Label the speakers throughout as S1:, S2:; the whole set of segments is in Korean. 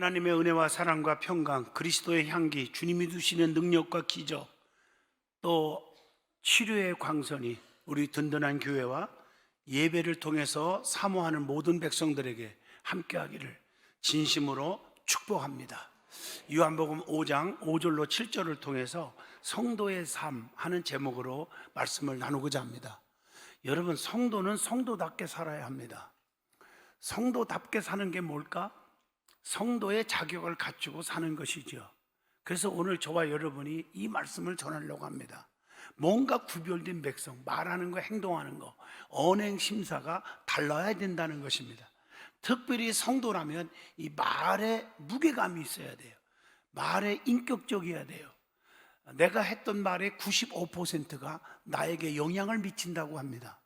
S1: 하나님의 은혜와 사랑과 평강, 그리스도의 향기, 주님이 주시는 능력과 기적, 또 치료의 광선이 우리 든든한 교회와 예배를 통해서 사모하는 모든 백성들에게 함께하기를 진심으로 축복합니다. 요한복음 5장 5절로 7절을 통해서 성도의 삶 하는 제목으로 말씀을 나누고자 합니다. 여러분, 성도는 성도답게 살아야 합니다. 성도답게 사는 게 뭘까? 성도의 자격을 갖추고 사는 것이죠. 그래서 오늘 저와 여러분이 이 말씀을 전하려고 합니다. 뭔가 구별된 백성, 말하는 거, 행동하는 거, 언행 심사가 달라야 된다는 것입니다. 특별히 성도라면 이 말에 무게감이 있어야 돼요. 말에 인격적이어야 돼요. 내가 했던 말의 95%가 나에게 영향을 미친다고 합니다.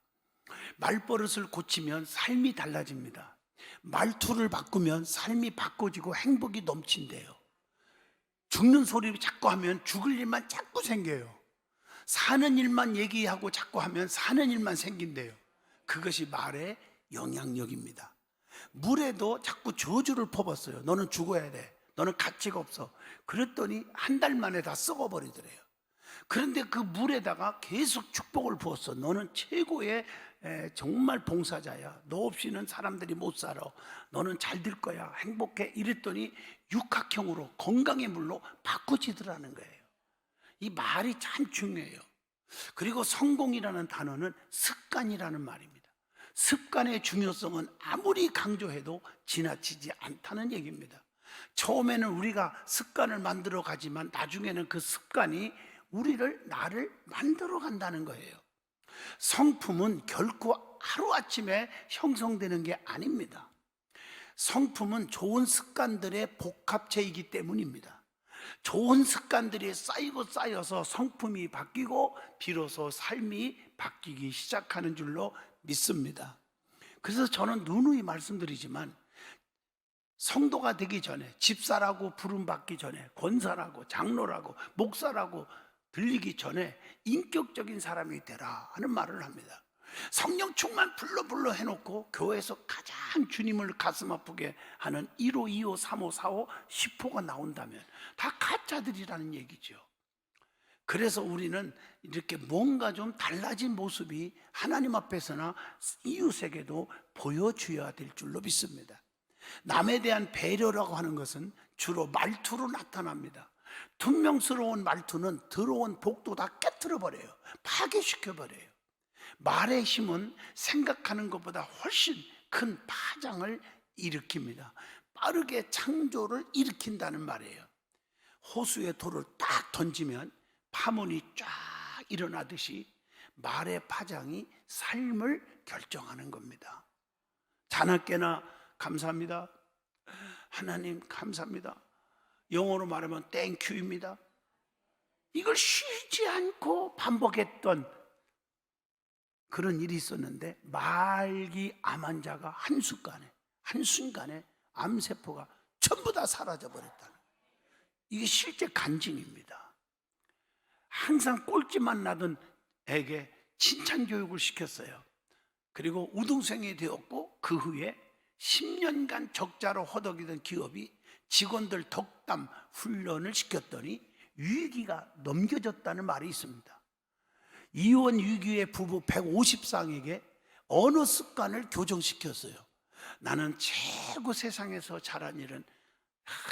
S1: 말버릇을 고치면 삶이 달라집니다. 말투를 바꾸면 삶이 바꿔지고 행복이 넘친대요. 죽는 소리를 자꾸 하면 죽을 일만 자꾸 생겨요. 사는 일만 얘기하고 자꾸 하면 사는 일만 생긴대요. 그것이 말의 영향력입니다. 물에도 자꾸 저주를 퍼붓어요. 너는 죽어야 돼. 너는 가치가 없어. 그랬더니 한 달 만에 다 썩어버리더래요. 그런데 그 물에다가 계속 축복을 부었어. 너는 최고의 정말 봉사자야. 너 없이는 사람들이 못 살아. 너는 잘 될 거야. 행복해. 이랬더니 육각형으로 건강의 물로 바꿔지더라는 거예요. 이 말이 참 중요해요. 그리고 성공이라는 단어는 습관이라는 말입니다. 습관의 중요성은 아무리 강조해도 지나치지 않다는 얘기입니다. 처음에는 우리가 습관을 만들어 가지만 나중에는 그 습관이 나를 만들어 간다는 거예요. 성품은 결코 하루아침에 형성되는 게 아닙니다. 성품은 좋은 습관들의 복합체이기 때문입니다. 좋은 습관들이 쌓이고 쌓여서 성품이 바뀌고 비로소 삶이 바뀌기 시작하는 줄로 믿습니다. 그래서 저는 누누이 말씀드리지만 성도가 되기 전에, 집사라고 부름받기 전에, 권사라고 장로라고 목사라고 들리기 전에 인격적인 사람이 되라 하는 말을 합니다. 성령 충만 불러 해놓고 교회에서 가장 주님을 가슴 아프게 하는 1호, 2호, 3호, 4호, 10호가 나온다면 다 가짜들이라는 얘기죠. 그래서 우리는 이렇게 뭔가 좀 달라진 모습이 하나님 앞에서나 이웃에게도 보여줘야 될 줄로 믿습니다. 남에 대한 배려라고 하는 것은 주로 말투로 나타납니다. 퉁명스러운 말투는 들어온 복도 다 깨트려버려요. 파괴시켜버려요. 말의 힘은 생각하는 것보다 훨씬 큰 파장을 일으킵니다. 빠르게 창조를 일으킨다는 말이에요. 호수에 돌을 딱 던지면 파문이 쫙 일어나듯이 말의 파장이 삶을 결정하는 겁니다. 자나깨나 감사합니다. 하나님 감사합니다. 영어로 말하면 땡큐입니다. 이걸 쉬지 않고 반복했던 그런 일이 있었는데 말기암한 자가 한순간에 암세포가 전부 다 사라져 버렸다는, 이게 실제 간증입니다. 항상 꼴찌만 나던 애에게 칭찬 교육을 시켰어요. 그리고 우등생이 되었고 그 후에 10년간 적자로 허덕이던 기업이 직원들 덕담 훈련을 시켰더니 위기가 넘겨졌다는 말이 있습니다. 이혼 위기의 부부 150쌍에게 언어 습관을 교정시켰어요. 나는 최고 세상에서 잘한 일은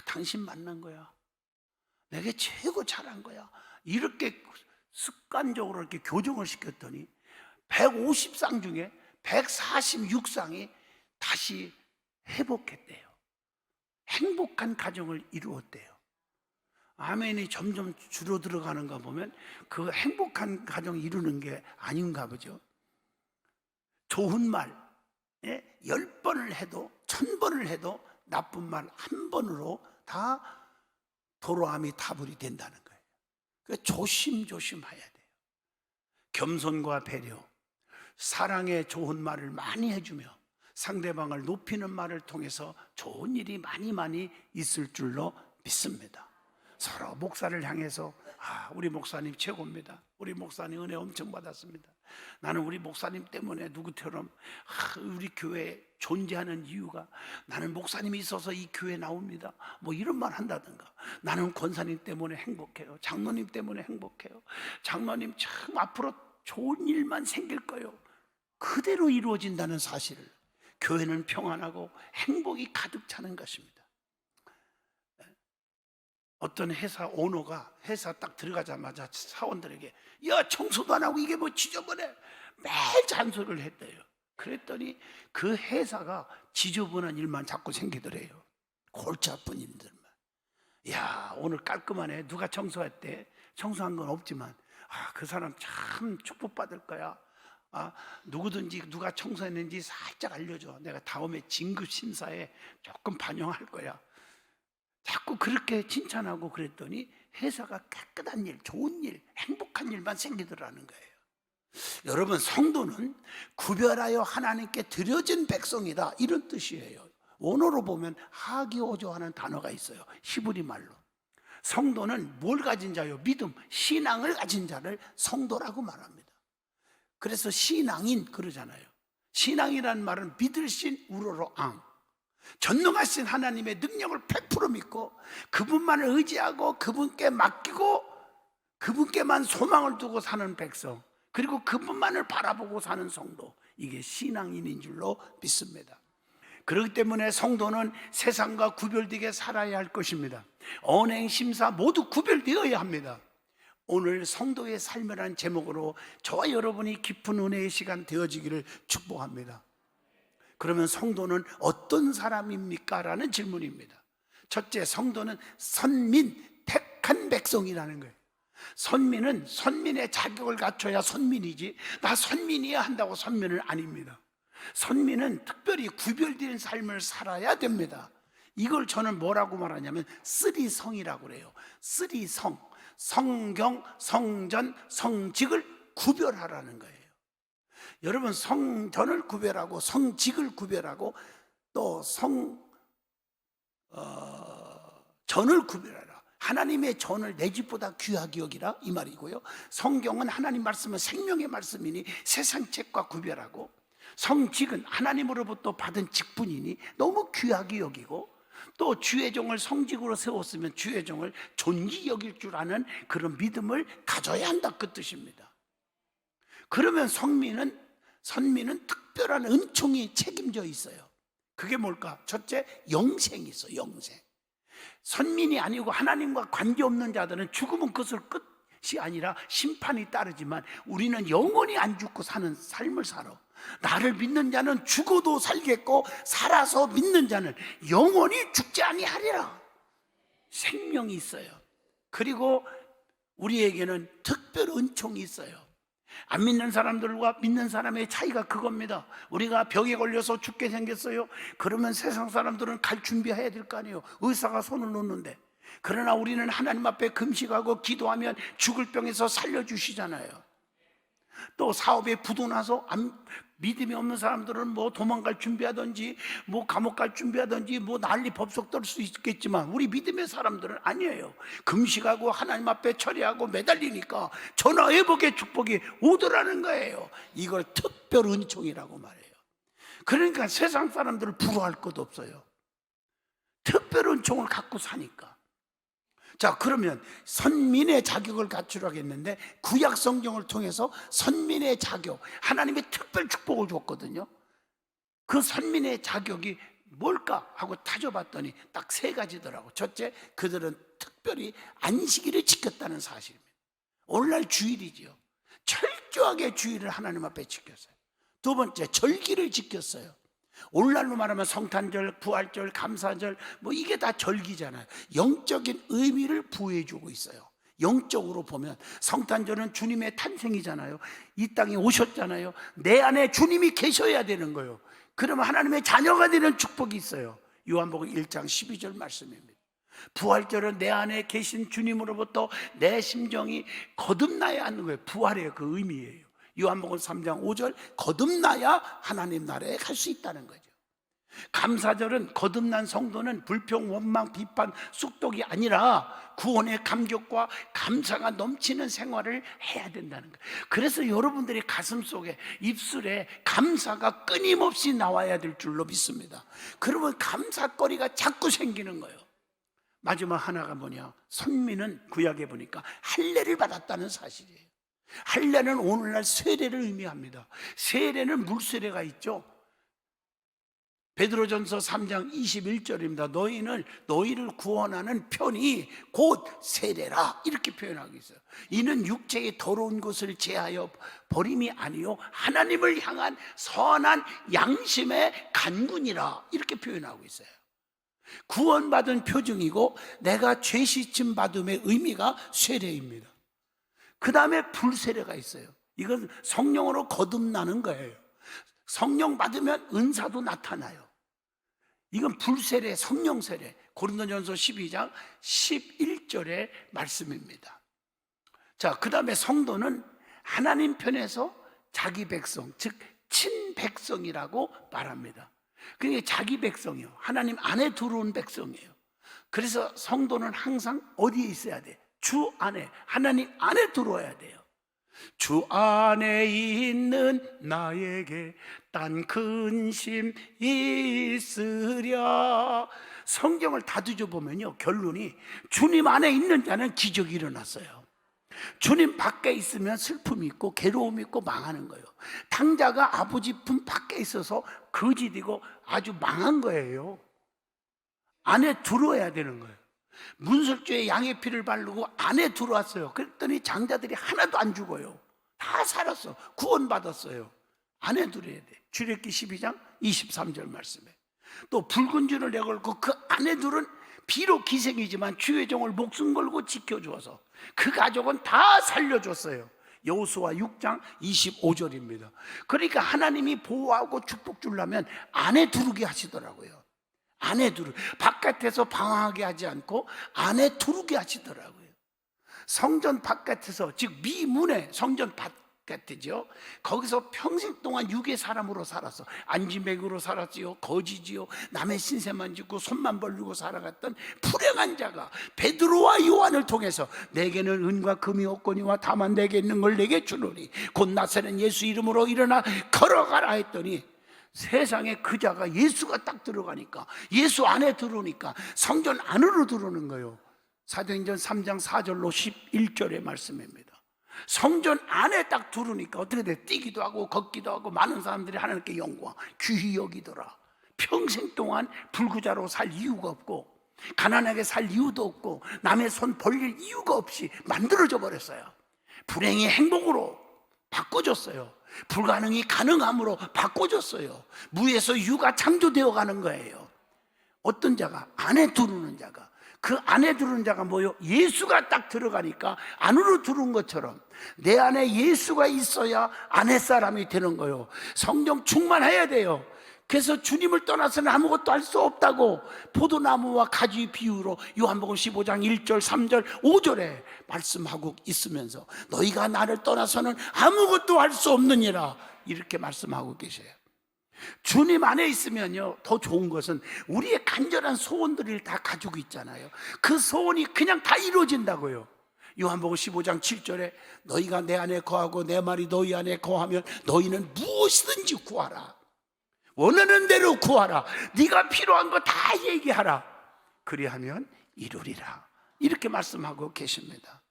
S1: 당신 만난 거야. 내게 최고 잘한 거야. 이렇게 습관적으로 이렇게 교정을 시켰더니 150쌍 중에 146쌍이 다시 회복했대요. 행복한 가정을 이루었대요. 아멘이 점점 줄어들어가는가 보면 그 행복한 가정 이루는 게 아닌가 보죠. 좋은 말 10번을 해도 1000번을 해도 나쁜 말 한 번으로 다 도로함이 타불이 된다는 거예요. 그러니까 조심조심해야 돼요. 겸손과 배려, 사랑의 좋은 말을 많이 해주며 상대방을 높이는 말을 통해서 좋은 일이 많이 있을 줄로 믿습니다. 서로 목사를 향해서 우리 목사님 최고입니다. 우리 목사님 은혜 엄청 받았습니다. 나는 우리 목사님 때문에 누구처럼 우리 교회에 존재하는 이유가 나는 목사님이 있어서 이 교회에 나옵니다, 뭐 이런 말 한다든가, 나는 권사님 때문에 행복해요, 장로님 때문에 행복해요, 장로님 참 앞으로 좋은 일만 생길 거예요, 그대로 이루어진다는 사실을, 교회는 평안하고 행복이 가득 차는 것입니다. 어떤 회사 오너가 회사 딱 들어가자마자 사원들에게 야, 청소도 안 하고 이게 뭐 지저분해, 매일 잔소리를 했대요. 그랬더니 그 회사가 지저분한 일만 자꾸 생기더래요. 골치 아픈 일들만. 야, 오늘 깔끔하네, 누가 청소했대? 청소한 건 없지만 그 사람 참 축복받을 거야. 누구든지 누가 청소했는지 살짝 알려줘, 내가 다음에 진급 심사에 조금 반영할 거야. 자꾸 그렇게 칭찬하고 그랬더니 회사가 깨끗한 일, 좋은 일, 행복한 일만 생기더라는 거예요. 여러분, 성도는 구별하여 하나님께 드려진 백성이다, 이런 뜻이에요. 원어로 보면 하기오조하는 단어가 있어요. 히브리 말로. 성도는 뭘 가진 자요? 믿음, 신앙을 가진 자를 성도라고 말합니다. 그래서 신앙인 그러잖아요. 신앙이라는 말은 믿으신 우러러 앙, 전능하신 하나님의 능력을 100% 믿고 그분만을 의지하고 그분께 맡기고 그분께만 소망을 두고 사는 백성, 그리고 그분만을 바라보고 사는 성도, 이게 신앙인인 줄로 믿습니다. 그렇기 때문에 성도는 세상과 구별되게 살아야 할 것입니다. 언행, 심사 모두 구별되어야 합니다. 오늘 성도의 삶이라는 제목으로 저와 여러분이 깊은 은혜의 시간 되어지기를 축복합니다. 그러면 성도는 어떤 사람입니까? 라는 질문입니다. 첫째, 성도는 선민, 택한 백성이라는 거예요. 선민은 선민의 자격을 갖춰야 선민이지, 나 선민이야 한다고 선민은 아닙니다. 선민은 특별히 구별된 삶을 살아야 됩니다. 이걸 저는 뭐라고 말하냐면 쓰리성이라고 그래요. 쓰리성, 성경, 성전, 성직을 구별하라는 거예요. 여러분, 성전을 구별하고 성직을 구별하고 또 전을 구별하라. 하나님의 전을 내 집보다 귀하게 여기라, 이 말이고요. 성경은 하나님 말씀은 생명의 말씀이니 세상 책과 구별하고, 성직은 하나님으로부터 받은 직분이니 너무 귀하게 여기고, 또 주의 종을 성직으로 세웠으면 주의 종을 존귀 여길 줄 아는 그런 믿음을 가져야 한다, 그 뜻입니다. 그러면 선민은 특별한 은총이 책임져 있어요. 그게 뭘까? 첫째, 영생이 있어요. 영생. 선민이 아니고 하나님과 관계없는 자들은 죽으면 그것을 끝이 아니라 심판이 따르지만 우리는 영원히 안 죽고 사는 삶을 살아. 나를 믿는 자는 죽어도 살겠고 살아서 믿는 자는 영원히 죽지 아니하리라. 생명이 있어요. 그리고 우리에게는 특별 은총이 있어요. 안 믿는 사람들과 믿는 사람의 차이가 그겁니다. 우리가 병에 걸려서 죽게 생겼어요. 그러면 세상 사람들은 갈 준비해야 될 거 아니에요. 의사가 손을 놓는데. 그러나 우리는 하나님 앞에 금식하고 기도하면 죽을 병에서 살려주시잖아요. 또 사업에 부도나서 믿음이 없는 사람들은 뭐 도망갈 준비하든지 뭐 감옥 갈 준비하든지 뭐 난리 법석 떨 수 있겠지만 우리 믿음의 사람들은 아니에요. 금식하고 하나님 앞에 처리하고 매달리니까 전화회복의 축복이 오더라는 거예요. 이걸 특별 은총이라고 말해요. 그러니까 세상 사람들을 부러워할 것도 없어요. 특별 은총을 갖고 사니까. 자, 그러면 선민의 자격을 갖추라고 했는데 구약 성경을 통해서 선민의 자격, 하나님의 특별 축복을 줬거든요. 그 선민의 자격이 뭘까 하고 따져봤더니 딱 세 가지더라고. 첫째, 그들은 특별히 안식일을 지켰다는 사실입니다. 오늘날 주일이지요. 철저하게 주일을 하나님 앞에 지켰어요. 두 번째, 절기를 지켰어요. 오늘날로 말하면 성탄절, 부활절, 감사절, 뭐 이게 다 절기잖아요. 영적인 의미를 부여해주고 있어요. 영적으로 보면 성탄절은 주님의 탄생이잖아요. 이 땅에 오셨잖아요. 내 안에 주님이 계셔야 되는 거예요. 그러면 하나님의 자녀가 되는 축복이 있어요. 요한복음 1장 12절 말씀입니다. 부활절은 내 안에 계신 주님으로부터 내 심정이 거듭나야 하는 거예요. 부활의 그 의미예요. 요한복음 3장 5절, 거듭나야 하나님 나라에 갈 수 있다는 거죠. 감사절은 거듭난 성도는 불평, 원망, 비판, 쑥독이 아니라 구원의 감격과 감사가 넘치는 생활을 해야 된다는 거예요. 그래서 여러분들이 가슴속에, 입술에 감사가 끊임없이 나와야 될 줄로 믿습니다. 그러면 감사거리가 자꾸 생기는 거예요. 마지막 하나가 뭐냐? 선민은 구약에 보니까 할례를 받았다는 사실이에요. 할례는 오늘날 세례를 의미합니다. 세례는 물세례가 있죠. 베드로전서 3장 21절입니다. 너희를 구원하는 편이 곧 세례라, 이렇게 표현하고 있어요. 이는 육체의 더러운 것을 제하여 버림이 아니요 하나님을 향한 선한 양심의 간군이라, 이렇게 표현하고 있어요. 구원받은 표징이고 내가 죄 씻음 받음의 의미가 세례입니다. 그 다음에 불세례가 있어요. 이건 성령으로 거듭나는 거예요. 성령 받으면 은사도 나타나요. 이건 불세례, 성령 세례. 고린도전서 12장 11절의 말씀입니다. 자, 그 다음에 성도는 하나님 편에서 자기 백성, 즉 친백성이라고 말합니다. 그러니까 자기 백성이요, 하나님 안에 들어온 백성이에요. 그래서 성도는 항상 어디에 있어야 돼? 주 안에, 하나님 안에 들어와야 돼요. 주 안에 있는 나에게 딴 근심 있으랴. 성경을 다 뒤져보면요, 결론이 주님 안에 있는 자는 기적이 일어났어요. 주님 밖에 있으면 슬픔이 있고 괴로움이 있고 망하는 거예요. 탕자가 아버지 품 밖에 있어서 거짓이고 아주 망한 거예요. 안에 들어와야 되는 거예요. 문설주에 양의 피를 바르고 안에 들어왔어요. 그랬더니 장자들이 하나도 안 죽어요. 다 살았어. 구원받았어요. 안에 들어야 돼. 출애굽기 12장 23절 말씀에 또 붉은 줄을 내걸고 그 안에 들은 비록 기생이지만 주의 종을 목숨 걸고 지켜주어서 그 가족은 다 살려줬어요. 여호수아 6장 25절입니다. 그러니까 하나님이 보호하고 축복 주려면 안에 두르게 하시더라고요. 안에 두르, 바깥에서 방황하게 하지 않고 안에 두르게 하시더라고요. 성전 바깥에서, 즉 미문에, 성전 바깥이죠. 거기서 평생 동안 육의 사람으로 살았어. 안지맥으로 살았지요, 거지지요, 남의 신세만 짓고 손만 벌리고 살아갔던 불행한 자가 베드로와 요한을 통해서 내게는 은과 금이 없거니와 다만 내게 있는 걸 내게 주노니 곧 나사렛 예수 이름으로 일어나 걸어가라 했더니 세상에 그 자가 예수가 딱 들어가니까, 예수 안에 들어오니까 성전 안으로 들어오는 거예요. 사도행전 3장 4절로 11절의 말씀입니다. 성전 안에 딱 들어오니까 어떻게 돼? 뛰기도 하고 걷기도 하고 많은 사람들이 하나님께 영광 귀히 여기더라. 평생 동안 불구자로 살 이유가 없고 가난하게 살 이유도 없고 남의 손 벌릴 이유가 없이 만들어져 버렸어요. 불행이 행복으로 바꿔줬어요. 불가능이 가능함으로 바꿔줬어요. 무에서 유가 창조되어 가는 거예요. 어떤 자가, 안에 들어오는 자가, 그 안에 들어오는 자가 뭐요? 예수가 딱 들어가니까 안으로 들어온 것처럼 내 안에 예수가 있어야 안에 사람이 되는 거예요. 성령 충만해야 돼요. 그래서 주님을 떠나서는 아무것도 할 수 없다고 포도나무와 가지 비유로 요한복음 15장 1절, 3절, 5절에 말씀하고 있으면서 너희가 나를 떠나서는 아무것도 할 수 없느니라, 이렇게 말씀하고 계세요. 주님 안에 있으면요, 더 좋은 것은 우리의 간절한 소원들을 다 가지고 있잖아요. 그 소원이 그냥 다 이루어진다고요. 요한복음 15장 7절에 너희가 내 안에 거하고 내 말이 너희 안에 거하면 너희는 무엇이든지 구하라. 원하는 대로 구하라. 네가 필요한 거 다 얘기하라. 그리하면 이루리라. 이렇게 말씀하고 계십니다.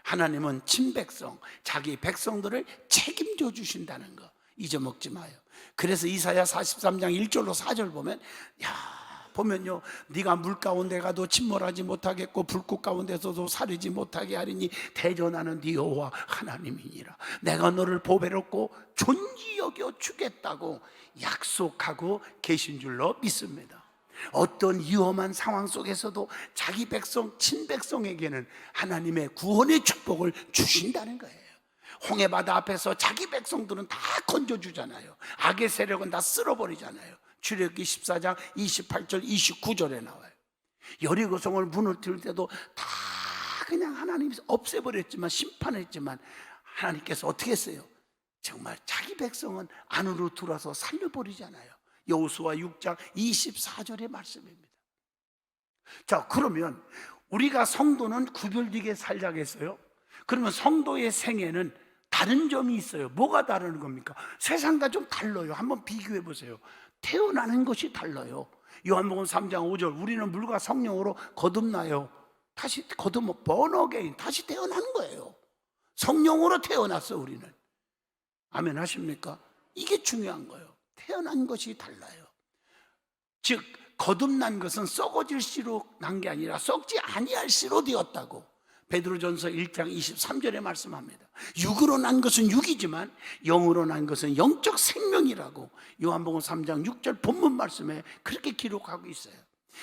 S1: 하나님은 친백성, 자기 백성들을 책임져 주신다는 거 잊어먹지 마요. 그래서 이사야 43장 1절로 4절 보면, 보면요, 네가 물 가운데 가도 침몰하지 못하겠고 불꽃 가운데서도 사르지 못하게 하리니 대전하는 네 여호와 하나님이니라. 내가 너를 보배롭고 존귀 여겨 주겠다고 약속하고 계신 줄로 믿습니다. 어떤 위험한 상황 속에서도 자기 백성, 친백성에게는 하나님의 구원의 축복을 주신다는 거예요. 홍해바다 앞에서 자기 백성들은 다 건져주잖아요. 악의 세력은 다 쓸어버리잖아요. 출애굽기 14장 28절 29절에 나와요. 여리고성을 무너뜨릴 때도 다 그냥 하나님이 없애버렸지만, 심판했지만 하나님께서 어떻게 했어요? 정말 자기 백성은 안으로 들어와서 살려버리잖아요. 여호수아 6장 24절의 말씀입니다. 자, 그러면 우리가 성도는 구별되게 살자겠어요? 그러면 성도의 생애는 다른 점이 있어요. 뭐가 다른 겁니까? 세상과 좀 달라요. 한번 비교해 보세요. 태어나는 것이 달라요. 요한복음 3장 5절, 우리는 물과 성령으로 거듭나요. 다시 거듭, 번어게인, 다시 태어나는 거예요. 성령으로 태어났어, 우리는. 아멘 하십니까? 이게 중요한 거예요. 태어난 것이 달라요. 즉 거듭난 것은 썩어질 씨로 난 게 아니라 썩지 아니할 씨로 되었다고 베드로전서 1장 23절에 말씀합니다. 육으로 난 것은 육이지만 영으로 난 것은 영적 생명이라고 요한복음 3장 6절 본문 말씀에 그렇게 기록하고 있어요.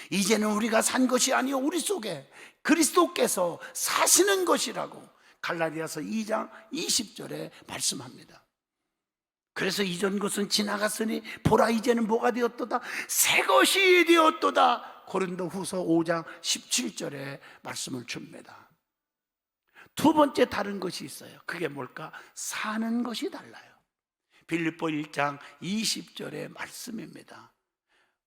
S1: 이제는 우리가 산 것이 아니요 우리 속에 그리스도께서 사시는 것이라고 갈라디아서 2장 20절에 말씀합니다. 그래서 이전 것은 지나갔으니 보라 이제는 뭐가 되었도다? 새 것이 되었도다. 고린도후서 5장 17절에 말씀을 줍니다. 두 번째 다른 것이 있어요. 그게 뭘까? 사는 것이 달라요. 빌립보 1장 20절의 말씀입니다.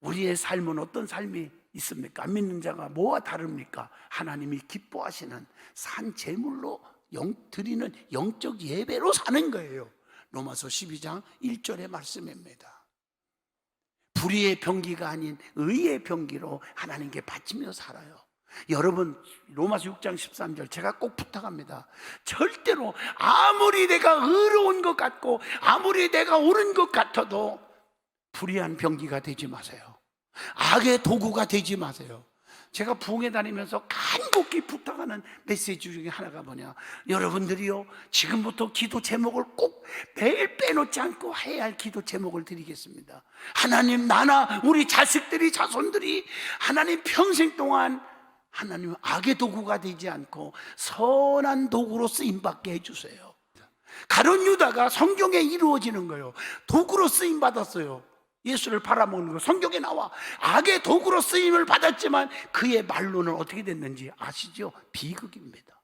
S1: 우리의 삶은 어떤 삶이 있습니까? 안 믿는 자가 뭐와 다릅니까? 하나님이 기뻐하시는 산 제물로 드리는 영적 예배로 사는 거예요. 로마서 12장 1절의 말씀입니다. 불의의 병기가 아닌 의의 병기로 하나님께 바치며 살아요. 여러분 로마서 6장 13절 제가 꼭 부탁합니다. 절대로 아무리 내가 의로운 것 같고 아무리 내가 옳은 것 같아도 불의한 병기가 되지 마세요. 악의 도구가 되지 마세요. 제가 부흥회 다니면서 간곡히 부탁하는 메시지 중에 하나가 뭐냐, 여러분들이요 지금부터 기도 제목을 꼭 매일 빼놓지 않고 해야 할 기도 제목을 드리겠습니다. 하나님, 나나 우리 자식들이 자손들이 하나님 평생 동안 하나님 악의 도구가 되지 않고 선한 도구로 쓰임받게 해주세요. 가룟 유다가 성경에 이루어지는 거예요. 도구로 쓰임받았어요. 예수를 팔아먹는 거 성경에 나와. 악의 도구로 쓰임을 받았지만 그의 말로는 어떻게 됐는지 아시죠? 비극입니다.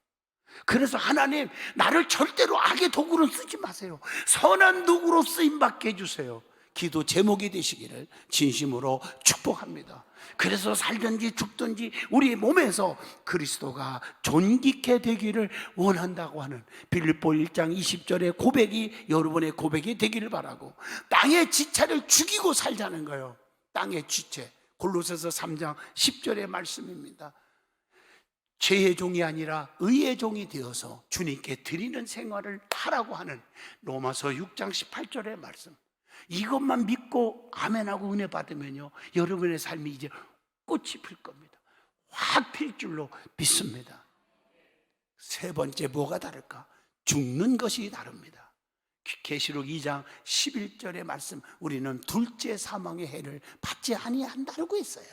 S1: 그래서 하나님, 나를 절대로 악의 도구로 쓰지 마세요. 선한 도구로 쓰임받게 해주세요. 기도 제목이 되시기를 진심으로 축복합니다. 그래서 살든지 죽든지 우리 몸에서 그리스도가 존귀케 되기를 원한다고 하는 빌립보 1장 20절의 고백이 여러분의 고백이 되기를 바라고, 땅의 지체를 죽이고 살자는 거예요. 땅의 지체, 골로새서 3장 10절의 말씀입니다. 죄의 종이 아니라 의의 종이 되어서 주님께 드리는 생활을 하라고 하는 로마서 6장 18절의 말씀. 이것만 믿고 아멘하고 은혜 받으면요 여러분의 삶이 이제 꽃이 필 겁니다. 확 필 줄로 믿습니다. 세 번째 뭐가 다를까? 죽는 것이 다릅니다. 계시록 2장 11절의 말씀, 우리는 둘째 사망의 해를 받지 아니한다고 했어요.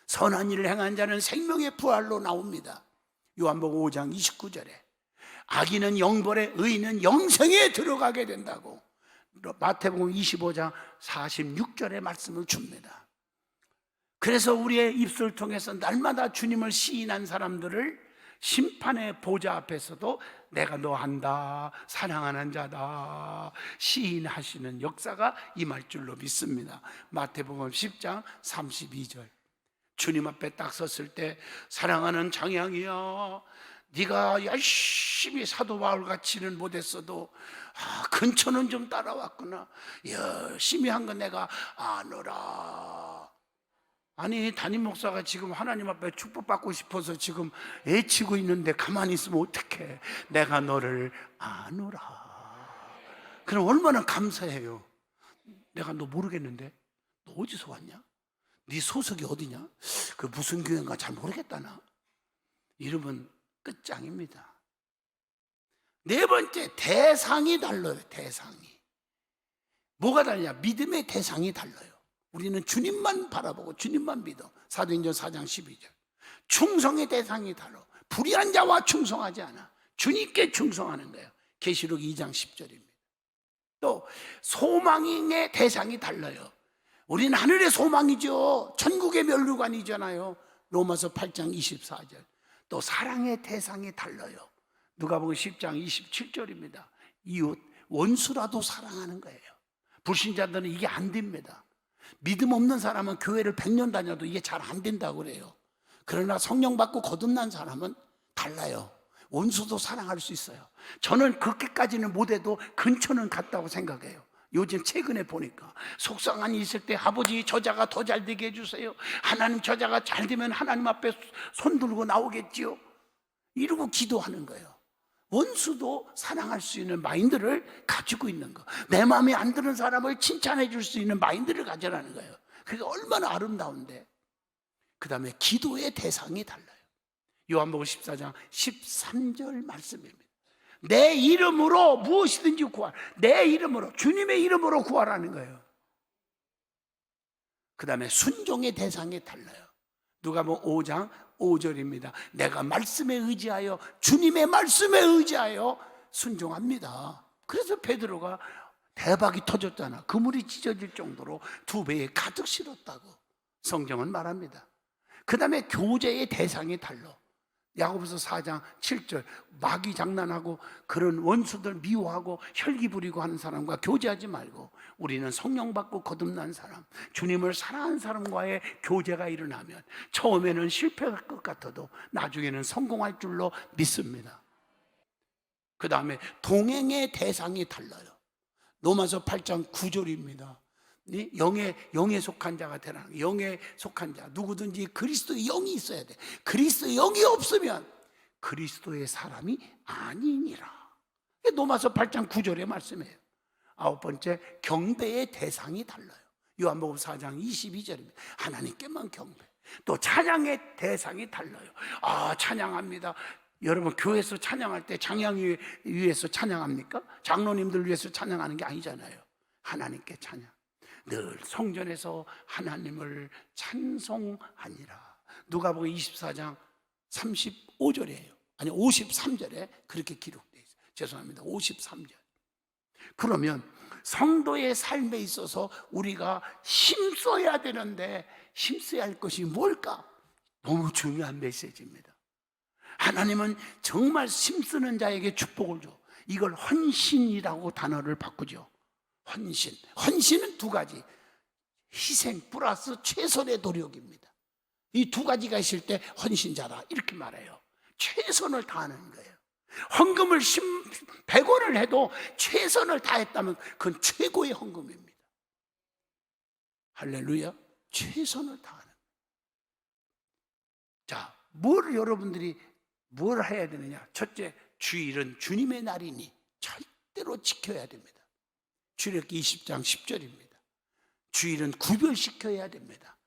S1: 선한 일을 행한 자는 생명의 부활로 나옵니다. 요한복음 5장 29절에 악인은 영벌에 의인은 영생에 들어가게 된다고 마태복음 25장 46절의 말씀을 줍니다. 그래서 우리의 입술을 통해서 날마다 주님을 시인한 사람들을 심판의 보좌 앞에서도 내가 너 안다, 사랑하는 자다 시인하시는 역사가 임할 줄로 믿습니다. 마태복음 10장 32절, 주님 앞에 딱 섰을 때 사랑하는 장양이야, 네가 열심히 사도 바울같이는 못했어도 근처는 좀 따라왔구나. 열심히 한 건 내가 아노라. 아니, 담임 목사가 지금 하나님 앞에 축복받고 싶어서 지금 애치고 있는데 가만히 있으면 어떡해. 내가 너를 아노라. 그럼 얼마나 감사해요. 내가 너 모르겠는데 너 어디서 왔냐? 네 소속이 어디냐? 그 무슨 교회인가 잘 모르겠다 나. 이러면 끝장입니다. 네 번째, 대상이 달라요. 대상이 뭐가 달냐? 믿음의 대상이 달라요. 우리는 주님만 바라보고 주님만 믿어. 사도행전 4장 12절. 충성의 대상이 달라. 불의한 자와 충성하지 않아. 주님께 충성하는 거예요. 계시록 2장 10절입니다. 또 소망의 대상이 달라요. 우리는 하늘의 소망이죠. 천국의 면류관이잖아요. 로마서 8장 24절. 또 사랑의 대상이 달라요. 누가복음 10장 27절입니다. 이웃 원수라도 사랑하는 거예요. 불신자들은 이게 안 됩니다. 믿음 없는 사람은 교회를 100년 다녀도 이게 잘 안 된다고 그래요. 그러나 성령 받고 거듭난 사람은 달라요. 원수도 사랑할 수 있어요. 저는 그렇게까지는 못해도 근처는 갔다고 생각해요. 요즘 최근에 보니까 속상한 일 있을 때 아버지 저자가 더 잘 되게 해주세요. 하나님 저자가 잘 되면 하나님 앞에 손 들고 나오겠지요. 이러고 기도하는 거예요. 원수도 사랑할 수 있는 마인드를 가지고 있는 거. 내 마음에 안 드는 사람을 칭찬해 줄 수 있는 마인드를 가져라는 거예요. 그게 얼마나 아름다운데. 그 다음에 기도의 대상이 달라요. 요한복음 14장 13절 말씀입니다. 내 이름으로 무엇이든지 구하라. 내 이름으로, 주님의 이름으로 구하라는 거예요. 그 다음에 순종의 대상이 달라요. 누가복음 5장 5절입니다. 내가 말씀에 의지하여, 주님의 말씀에 의지하여 순종합니다. 그래서 베드로가 대박이 터졌잖아. 그물이 찢어질 정도로 2배에 가득 실었다고 성경은 말합니다. 그 다음에 교제의 대상이 달라. 야고보서 4장 7절, 마귀 장난하고 그런 원수들 미워하고 혈기 부리고 하는 사람과 교제하지 말고 우리는 성령 받고 거듭난 사람, 주님을 사랑하는 사람과의 교제가 일어나면 처음에는 실패할 것 같아도 나중에는 성공할 줄로 믿습니다. 그 다음에 동행의 대상이 달라요. 로마서 8장 9절입니다. 영에 속한 자가 되라는 거예요. 영에 속한 자, 누구든지 그리스도의 영이 있어야 돼. 그리스도의 영이 없으면 그리스도의 사람이 아니니라. 로마서 8장 9절의 말씀이에요. 9번째, 경배의 대상이 달라요. 요한복음 4장 22절입니다. 하나님께만 경배. 또 찬양의 대상이 달라요. 찬양합니다. 여러분 교회에서 찬양할 때 장양 위에서 찬양합니까? 장로님들 위해서 찬양하는 게 아니잖아요. 하나님께 찬양. 늘 성전에서 하나님을 찬송하니라. 누가복음 24장 35절이에요. 아니 53절에 그렇게 기록되어 있어요. 죄송합니다. 53절. 그러면 성도의 삶에 있어서 우리가 힘써야 되는데 힘써야 할 것이 뭘까? 너무 중요한 메시지입니다. 하나님은 정말 힘쓰는 자에게 축복을 줘. 이걸 헌신이라고 단어를 바꾸죠. 헌신. 헌신은 두 가지. 희생 플러스 최선의 노력입니다. 이 두 가지가 있을 때 헌신자다 이렇게 말해요. 최선을 다하는 거예요. 헌금을 100원을 해도 최선을 다했다면 그건 최고의 헌금입니다. 할렐루야. 최선을 다하는. 자, 여러분들이 뭘 해야 되느냐? 첫째, 주일은 주님의 날이니 절대로 지켜야 됩니다. 출애굽기 20장 10절입니다. 주일은 구별시켜야 됩니다.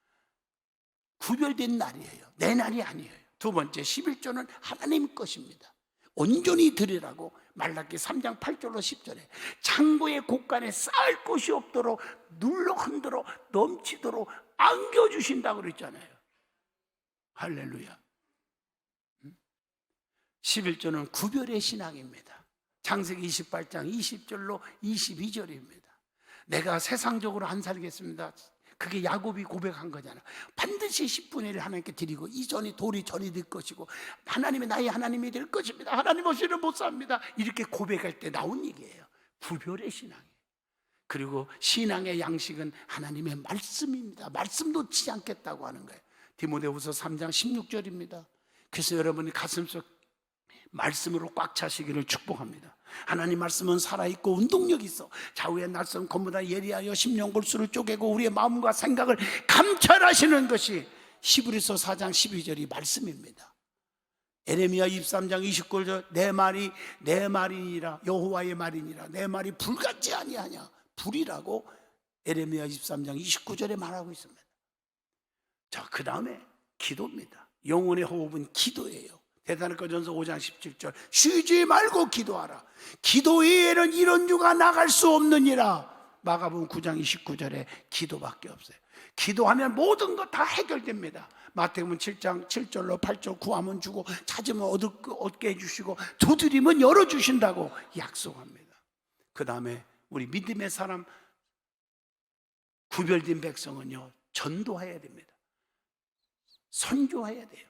S1: 구별된 날이에요. 내 날이 아니에요. 두 번째, 11조는 하나님 것입니다. 온전히 드리라고 말라기 3장 8절로 10절에 창고의 곳간에 쌓을 곳이 없도록 눌러 흔들어 넘치도록 안겨주신다고 그랬잖아요. 할렐루야. 11조는 구별의 신앙입니다. 창세기 28장 20절로 22절입니다. 내가 세상적으로 안 살겠습니다. 그게 야곱이 고백한 거잖아. 반드시 10분의 1 하나님께 드리고 이 전이 돌이 전이 될 것이고 하나님이 나의 하나님이 될 것입니다. 하나님 없이는 못 삽니다. 이렇게 고백할 때 나온 얘기예요. 구별의 신앙이에요. 그리고 신앙의 양식은 하나님의 말씀입니다. 말씀 놓지 않겠다고 하는 거예요. 디모데후서 3장 16절입니다. 그래서 여러분이 가슴속 말씀으로 꽉 차시기를 축복합니다. 하나님 말씀은 살아있고 운동력이 있어 좌우의 날선 검보다 예리하여 심령골수를 쪼개고 우리의 마음과 생각을 감찰하시는 것이 히브리서 4장 12절이 말씀입니다. 에레미야 23장 29절 내 말이 내 말이니라 여호와의 말이니라 내 말이 불같지 아니하냐 불이라고 에레미야 23장 29절에 말하고 있습니다. 자, 그 다음에 기도입니다. 영혼의 호흡은 기도예요. 데살로니가전서 5장 17절 쉬지 말고 기도하라. 기도 외에는 이런 유가 나갈 수 없느니라. 마가복음 9장 29절에 기도밖에 없어요. 기도하면 모든 것 다 해결됩니다. 마태복음 7장 7절로 8절 구하면 주고 찾으면 얻게 해주시고 두드리면 열어주신다고 약속합니다. 그 다음에 우리 믿음의 사람 구별된 백성은요 전도해야 됩니다. 선교해야 돼요.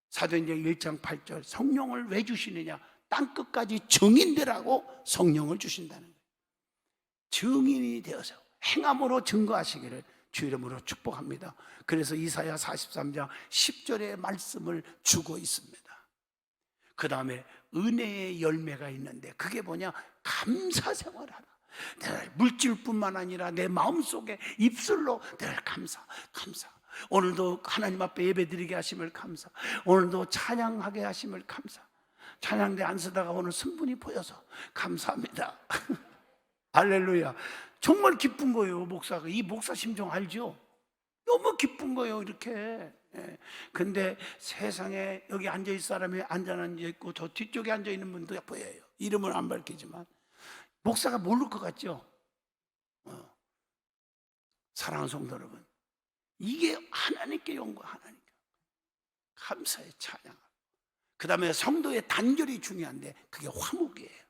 S1: 사도행전 1장 8절 성령을 왜 주시느냐? 땅끝까지 증인되라고 성령을 주신다는 거예요. 증인이 되어서 행함으로 증거하시기를 주 이름으로 축복합니다. 그래서 이사야 43장 10절의 말씀을 주고 있습니다. 그 다음에 은혜의 열매가 있는데 그게 뭐냐? 감사 생활하라. 늘 물질뿐만 아니라 내 마음속에 입술로 늘 감사. 오늘도 하나님 앞에 예배드리게 하심을 감사. 오늘도 찬양하게 하심을 감사. 찬양대 안 쓰다가 오늘 승분이 보여서 감사합니다. 할렐루야. 정말 기쁜 거예요, 목사가. 이 목사 심정 알죠? 너무 기쁜 거예요, 이렇게. 근데 세상에 여기 앉아있을 사람이 앉아있고 저 뒤쪽에 앉아있는 분도 보여요. 이름은 안 밝히지만 목사가 모를 것 같죠? 사랑하는 성도 여러분, 이게 하나님께 용과 하나님께 감사의 찬양. 그 다음에 성도의 단결이 중요한데 그게 화목이에요.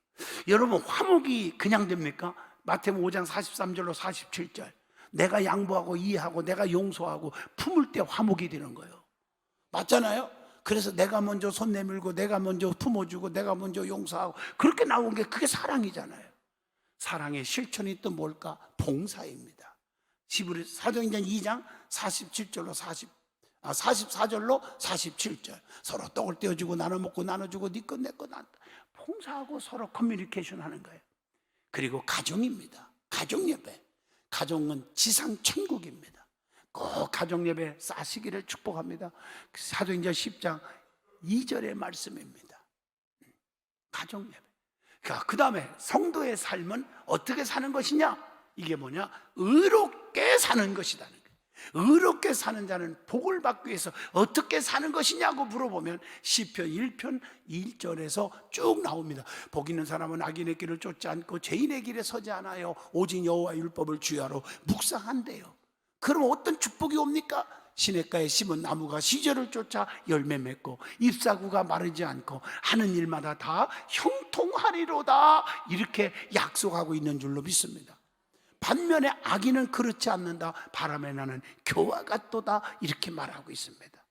S1: 여러분, 화목이 그냥 됩니까? 마태복음 5장 43절로 47절, 내가 양보하고 이해하고 내가 용서하고 품을 때 화목이 되는 거예요. 맞잖아요? 그래서 내가 먼저 손 내밀고 내가 먼저 품어주고 내가 먼저 용서하고 그렇게 나온 게 그게 사랑이잖아요. 사랑의 실천이 또 뭘까? 봉사입니다. 히브리 사도행전 2장 47절로 44절로 47절, 서로 떡을 떼어주고 나눠 먹고 나눠주고 네 것 내 것 봉사하고 서로 커뮤니케이션 하는 거예요. 그리고 가정입니다. 가정 예배. 가정은 지상 천국입니다. 꼭 가정 예배 쌓으시기를 축복합니다. 사도행전 10장 2절의 말씀입니다. 가정 예배. 그 다음에 성도의 삶은 어떻게 사는 것이냐? 이게 뭐냐? 의롭게 사는 것이라는 거예요. 의롭게 사는 자는 복을 받기 위해서 어떻게 사는 것이냐고 물어보면 시편 1편 1절에서 쭉 나옵니다. 복 있는 사람은 악인의 길을 쫓지 않고 죄인의 길에 서지 않아요. 오직 여호와의 율법을 주야로 묵상한대요. 그럼 어떤 축복이 옵니까? 시냇가에 심은 나무가 시절을 쫓아 열매 맺고 잎사구가 마르지 않고 하는 일마다 다 형통하리로다, 이렇게 약속하고 있는 줄로 믿습니다. 반면에 악인은 그렇지 않는다. 바람에 나는 겨와 같도다, 이렇게 말하고 있습니다.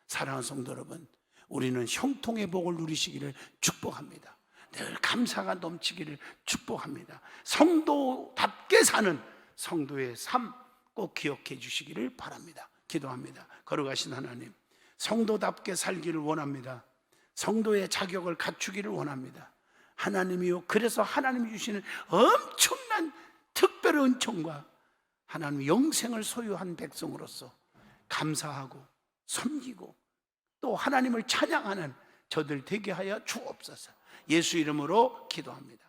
S1: 사랑하는 성도 여러분, 우리는 형통의 복을 누리시기를 축복합니다. 늘 감사가 넘치기를 축복합니다. 성도답게 사는 성도의 삶 꼭 기억해 주시기를 바랍니다. 기도합니다. 거룩하신 하나님, 성도답게 살기를 원합니다. 성도의 자격을 갖추기를 원합니다. 하나님이요, 그래서 하나님이 주시는 엄청난 특별한 은총과 하나님 영생을 소유한 백성으로서 감사하고 섬기고 또 하나님을 찬양하는 저들 되게 하여 주옵소서. 예수 이름으로 기도합니다.